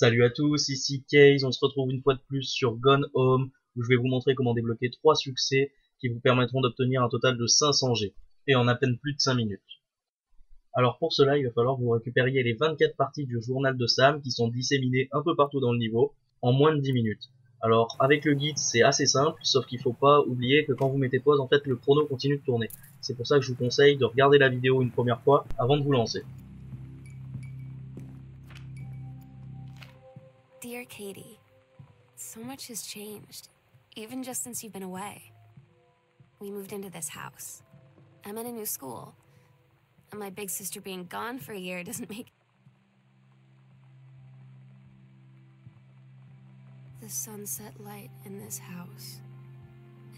Salut à tous, ici Case, on se retrouve une fois de plus sur Gone Home, où je vais vous montrer comment débloquer 3 succès qui vous permettront d'obtenir un total de 500 G, et en à peine plus de 5 minutes. Alors pour cela, il va falloir que vous récupériez les 24 parties du journal de Sam qui sont disséminées un peu partout dans le niveau, en moins de 10 minutes. Alors avec le guide c'est assez simple, sauf qu'il faut pas oublier que quand vous mettez pause, en fait le chrono continue de tourner. C'est pour ça que je vous conseille de regarder la vidéo une première fois avant de vous lancer. Dear Katie, so much has changed, even just since you've been away. We moved into this house. I'm in a new school, and my big sister being gone for a year doesn't make... The sunset light in this house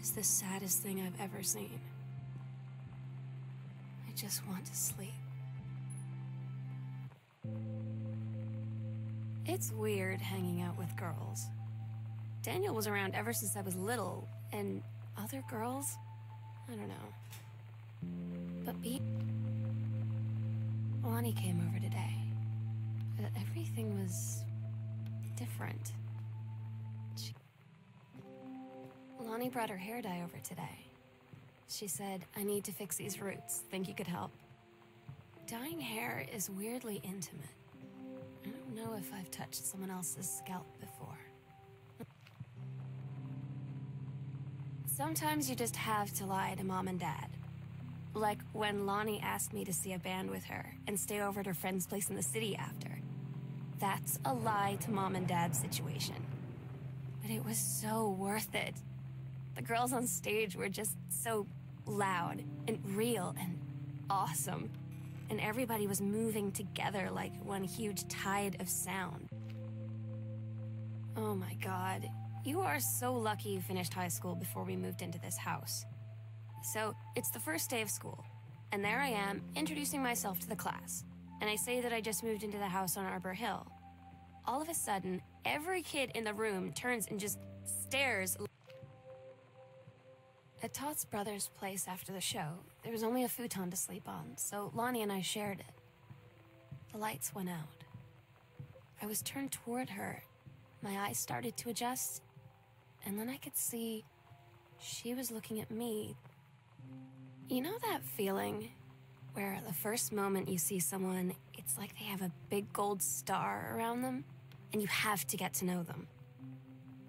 is the saddest thing I've ever seen. I just want to sleep. It's weird hanging out with girls. Daniel was around ever since I was little, and other girls? I don't know. But Lonnie came over today. Everything was different. Lonnie brought her hair dye over today. She said, I need to fix these roots. Think you could help? Dyeing hair is weirdly intimate. I don't know if I've touched someone else's scalp before. Sometimes you just have to lie to Mom and Dad. Like when Lonnie asked me to see a band with her and stay over at her friend's place in the city after. That's a lie to Mom and Dad's situation. But it was so worth it. The girls on stage were just so loud and real and awesome. And everybody was moving together like one huge tide of sound. Oh my God, you are so lucky you finished high school before we moved into this house. So, it's the first day of school, and there I am, introducing myself to the class. And I say that I just moved into the house on Arbor Hill. All of a sudden, every kid in the room turns and just stares. At Todd's brother's place after the show, there was only a futon to sleep on, so Lonnie and I shared it. The lights went out. I was turned toward her. My eyes started to adjust, and then I could see she was looking at me. You know that feeling where the first moment you see someone, it's like they have a big gold star around them, and you have to get to know them?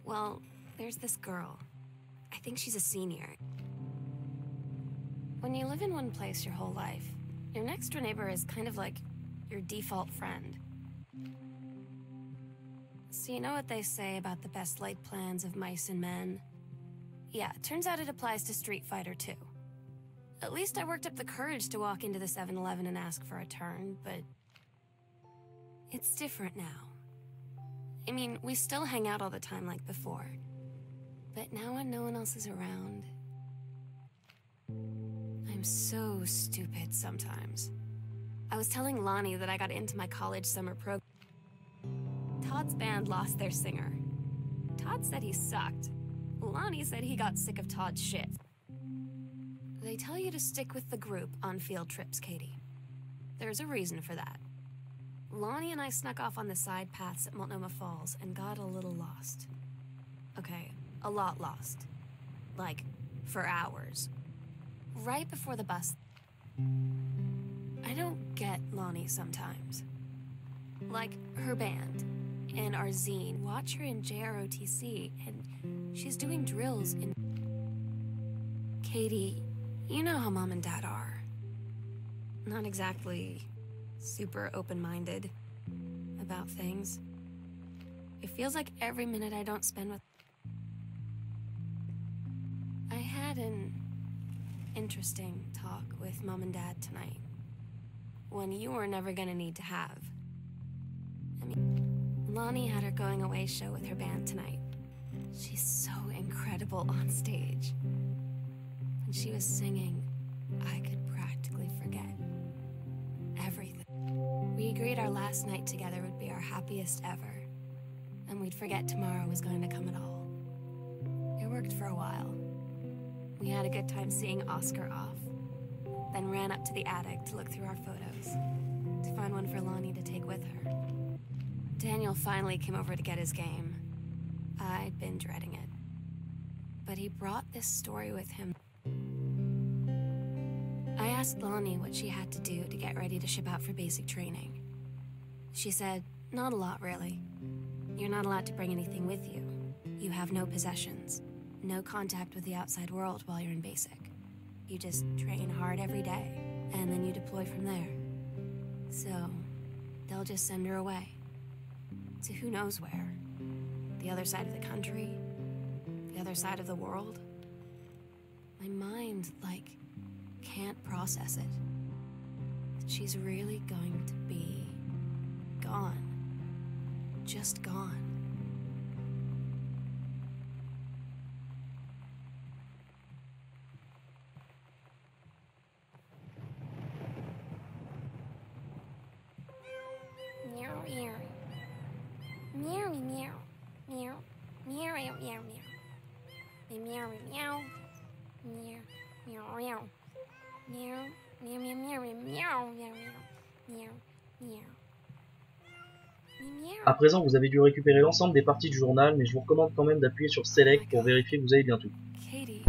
Well, there's this girl. I think she's a senior. When you live in one place your whole life, your next door neighbor is kind of like your default friend. So you know what they say about the best laid plans of mice and men? Yeah, it turns out it applies to Street Fighter too. At least I worked up the courage to walk into the 7-Eleven and ask for a turn, but it's different now. I mean, we still hang out all the time like before. But now when no one else is around, I'm so stupid sometimes. I was telling Lonnie that I got into my college summer program. Todd's band lost their singer. Todd said he sucked. Lonnie said he got sick of Todd's shit. They tell you to stick with the group on field trips, Katie. There's a reason for that. Lonnie and I snuck off on the side paths at Multnomah Falls and got a little lost. Okay. A lot lost. Like, for hours. Right before the bus. I don't get Lonnie sometimes. Like, her band and our zine. Watch her in JROTC, and she's doing drills in... Katie, you know how Mom and Dad are. Not exactly super open-minded about things. It feels like every minute I don't spend with... I had an interesting talk with Mom and Dad tonight. One you were never gonna need to have. I mean, Lonnie had her going away show with her band tonight. She's so incredible on stage. When she was singing, I could practically forget everything. We agreed our last night together would be our happiest ever, and we'd forget tomorrow was going to come at all. It worked for a while. We had a good time seeing Oscar off, then ran up to the attic to look through our photos, to find one for Lonnie to take with her. Daniel finally came over to get his game. I'd been dreading it. But he brought this story with him. I asked Lonnie what she had to do to get ready to ship out for basic training. She said, not a lot really. You're not allowed to bring anything with you. You have no possessions, no contact with the outside world while you're in basic. You just train hard every day, and then you deploy from there. So, they'll just send her away. To who knows where. The other side of the country, the other side of the world. My mind, like, can't process it. That she's really going to be gone. Just gone. Meow, meow. Meow, meow. Meow. Meow, meow, meow, meow. Meow, meow. Meow, meow, meow. Meow, meow, meow, meow, meow, meow, meow, meow. À présent, vous avez dû récupérer l'ensemble des parties du journal, mais je vous recommande quand même d'appuyer sur Select pour vérifier que vous avez bien tout. Katie.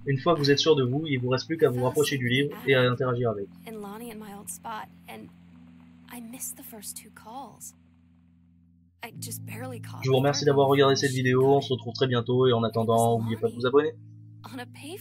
Une fois que vous êtes sûr de vous, il vous reste plus qu'à vous rapprocher du livre et à interagir avec. And Lonnie in my old spot, and I missed the first 2 calls. I just barely caught. Je vous remercie d'avoir regardé cette vidéo, on se retrouve très bientôt et en attendant, n'oubliez pas de vous abonner. On a payphone.